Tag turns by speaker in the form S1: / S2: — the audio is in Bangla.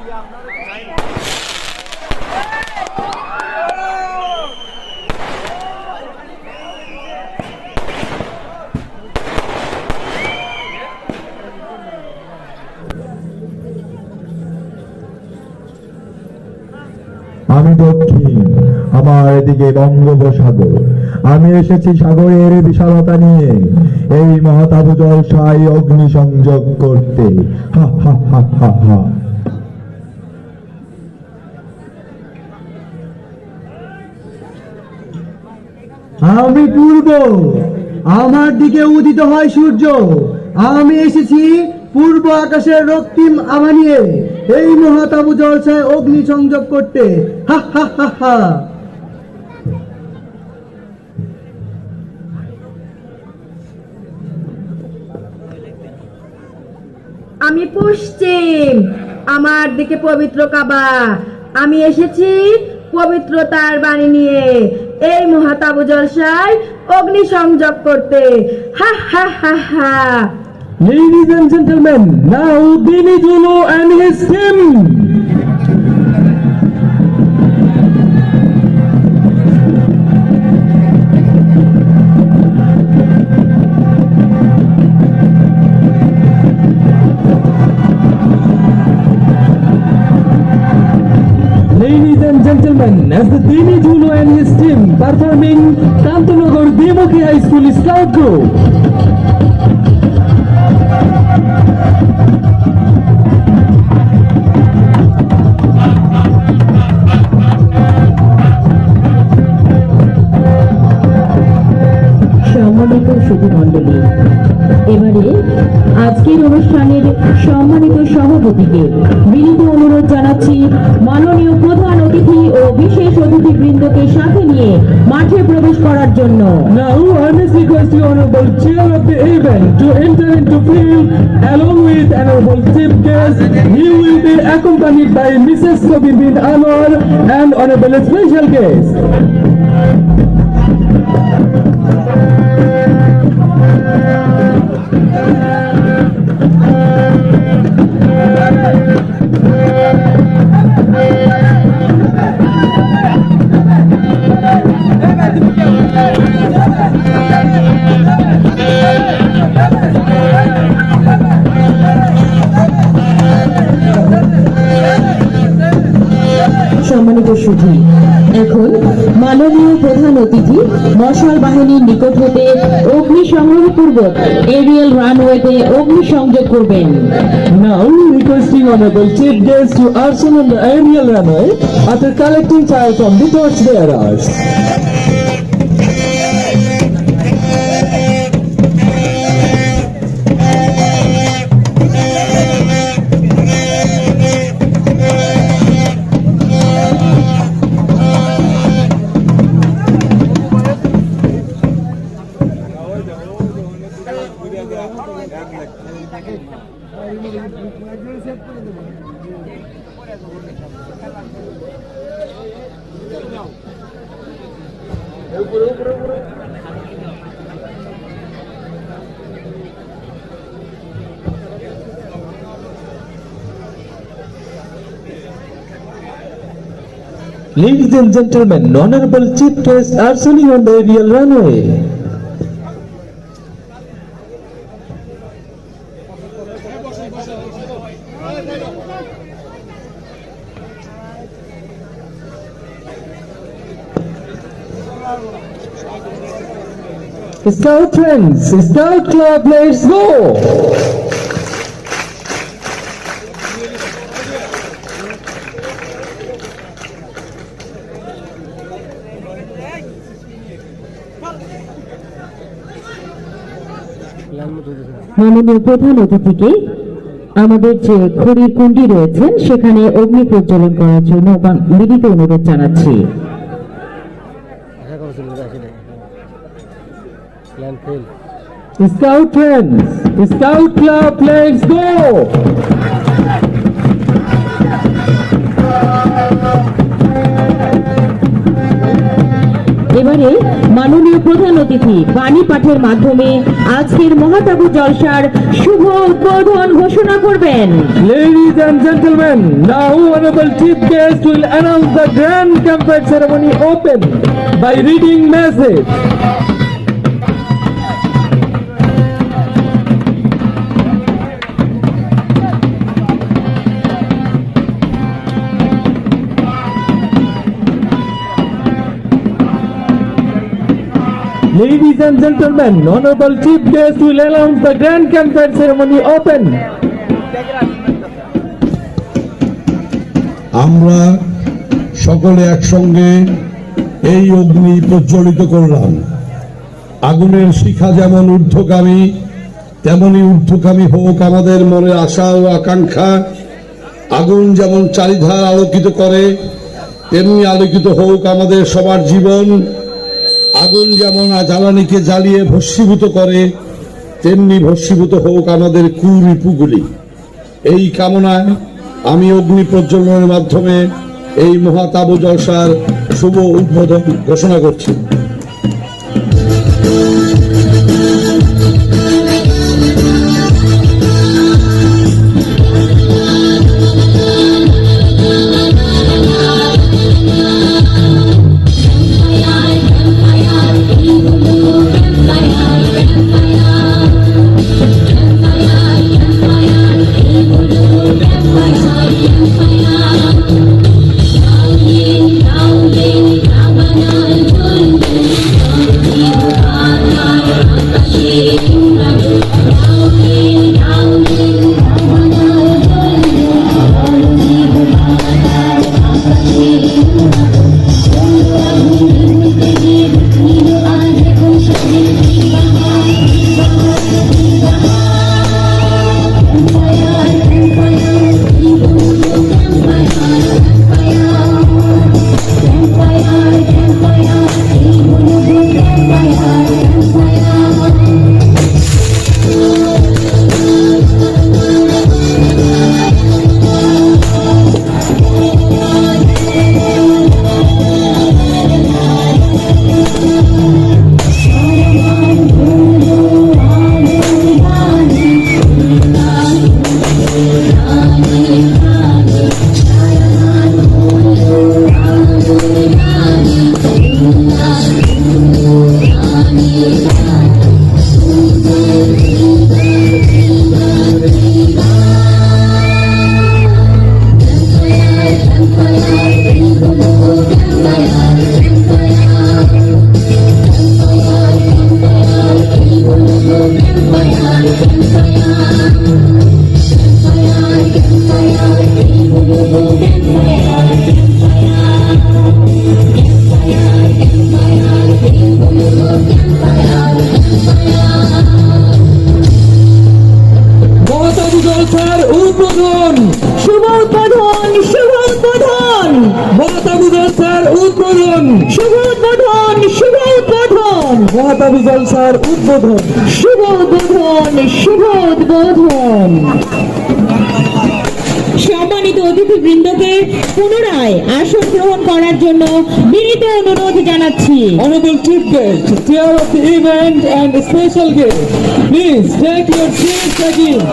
S1: আমি দক্ষিণ, আমার এদিকে বঙ্গোপসাগর। আমি এসেছি সাগরের বিশালতা নিয়ে এই মহাতাপ জলসায় অগ্নি সংযোগ করতে। হা হা হা হা হা।
S2: আমি পূর্ব, আমার দিকে উদিত হয় সূর্য। আমি এসেছি পূর্ব আকাশের রক্তিম আভা নিয়ে এই মহাতাপ জলসায় অগ্নি সংযোগ করতে। হা হা হা হা।
S3: আমি পশ্চিম, আমার দিকে পবিত্র কাবা। আমি এসেছি পবিত্রতার বাণী নিয়ে এই মহাতাপ জলসায় অগ্নি সংযোগ করতে। হা হা হা হা।
S2: Ladies and gentlemen, now Dini Zulu and his team. Ladies and gentlemen, as the Dini Zulu and his team performing Kantanagar Demokhi High School Scout Group.
S4: সম্মানিত সুধীমণ্ডলী, এবারে আজকের অনুষ্ঠানের সম্মানিত সভাপতিকে বিনীত অনুরোধ জানাচ্ছি মাননীয় প্রধান অতিথি ও বিশেষ অতিথিবৃন্দকে সাথে নিয়ে মাঠে প্রবেশ করার জন্য।
S2: Now I must request the honorable chair of the event to enter into field along with honorable chief guest. He will be accompanied by Mrs. Kobi bin Anwar and honorable special guest.
S4: সম্মানিত সুধী, এখন মাননীয় প্রধান অতিথি মশাল বাহিনীর নিকট হতে অগ্নি সংগ্রহপূর্বক এরিয়াল রানওয়েতে অগ্নি সংযোগ করবেন।
S2: Now requesting honorable chief guest to arson on the aerial runway after collecting fire from the torch bearers. Ladies and gentlemen, honorable chief guests are sailing on the aerial runway. Scout friends, Scout Club, let's go!
S4: মাননীয় প্রধান অতিথিকে আমাদের যে খড়ির কুণ্ডি রয়েছেন সেখানে অগ্নি প্রজ্বলন করার জন্য বিনীত অনুরোধ জানাচ্ছি।
S2: Scout friends, Scout Club, let's go!
S4: এবারে মাননীয় প্রধান অতিথি বাণী পাঠের মাধ্যমে আজকের মহাতাবু জলসার শুভ উদ্বোধন ঘোষণা করবেন।
S5: Ladies and gentlemen, now Honorable Chief Guest will announce the grand campaign ceremony open by reading message. Ladies and gentlemen, Honorable Chief Guest will announce the grand campaign ceremony open.
S6: আমরা সকলে একসঙ্গে এই অগ্নি প্রজ্বলিত করলাম। আগুনের শিখা যেমন ঊর্ধ্বগামী, তেমনি ঊর্ধ্বগামী হোক আমাদের মনের আশা ও আকাঙ্ক্ষা। আগুন যেমন চারিধার আলোকিত করে, তেমনি আলোকিত হোক আমাদের সবার জীবন। আগুন যেমন জ্বালানিকে জ্বালিয়ে ভস্মীভূত করে, তেমনি ভস্মীভূত হোক আমাদের কুরিপুগুলি। এই কামনায় আমি অগ্নি প্রজ্বলনের মাধ্যমে এই মহাতাবু জলসার শুভ উদ্বোধন ঘোষণা করছি।
S5: মহাতাবু জলসার উদ্বোধন,
S4: শুভ উদ্বোধন, শুভ উদ্বোধন,
S5: মহাতাবু জলসার উদ্বোধন,
S4: শুভ উদ্বোধন, শুভ উদ্বোধন,
S5: মহাতাবু জলসার উদ্বোধন।
S4: শুভ উদ্বোধন, শুভ উদ্বোধন। সম্মানিত অতিথিবৃন্দকে পুনরায় আসন গ্রহণ করার জন্য বিনীত অনুরোধ জানাচ্ছি।
S5: Honorable Chief Guest, chair of the event and special guest, please take your seats again.